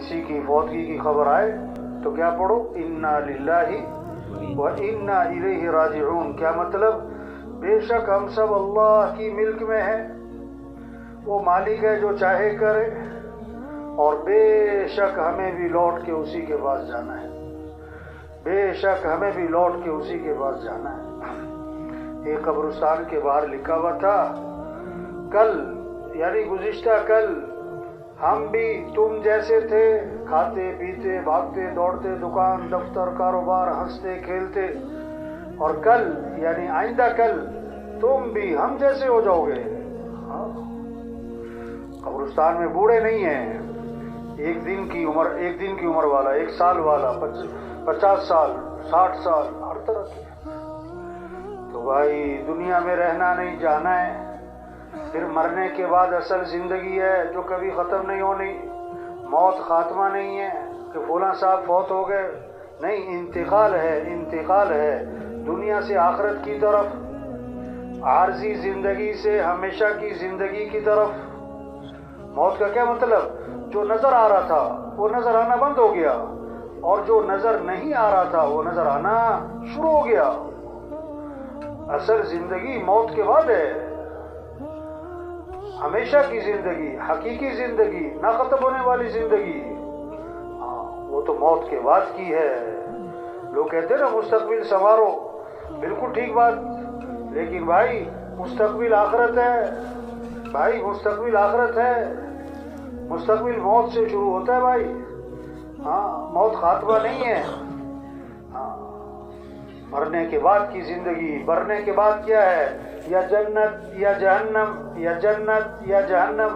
کسی کی فوتگی کی خبر آئے تو کیا پڑھو؟ انا للہ و انا الیہ راجعون۔ کیا مطلب؟ بے شک ہم سب اللہ کی ملک میں ہیں، وہ مالک ہے جو چاہے کرے، اور بے شک ہمیں بھی لوٹ کے اسی کے پاس جانا ہے، بے شک ہمیں بھی لوٹ کے اسی کے پاس جانا ہے۔ ایک قبرستان کے باہر لکھا ہوا تھا، کل یعنی گزشتہ کل ہم بھی تم جیسے تھے، کھاتے پیتے بھاگتے دوڑتے دکان دفتر کاروبار ہنستے کھیلتے، اور کل یعنی آئندہ کل تم بھی ہم جیسے ہو جاؤ گے۔ قبرستان میں بوڑھے نہیں ہیں، ایک دن کی عمر والا، 1 سال والا، 50 سال، 60 سال، ہر طرح کے۔ تو بھائی دنیا میں رہنا نہیں، جانا ہے، پھر مرنے کے بعد اصل زندگی ہے جو کبھی ختم نہیں ہونی۔ موت خاتمہ نہیں ہے کہ فلاں صاحب فوت ہو گئے، نہیں، انتقال ہے، انتقال ہے دنیا سے آخرت کی طرف، عارضی زندگی سے ہمیشہ کی زندگی کی طرف۔ موت کا کیا مطلب؟ جو نظر آ رہا تھا وہ نظر آنا بند ہو گیا، اور جو نظر نہیں آ رہا تھا وہ نظر آنا شروع ہو گیا۔ اصل زندگی موت کے بعد ہے، ہمیشہ کی زندگی، حقیقی زندگی، نہ ختم ہونے والی زندگی، وہ تو موت کے بعد کی ہے۔ لوگ کہتے ہیں نا مستقبل سنوارو، بالکل ٹھیک بات، لیکن بھائی مستقبل آخرت ہے، بھائی مستقبل آخرت ہے، مستقبل موت سے شروع ہوتا ہے بھائی، موت خاتمہ نہیں ہے۔ مرنے کے بعد کی زندگی، مرنے کے بعد کیا ہے؟ یا جنت یا جہنم، یا جنت یا جہنم۔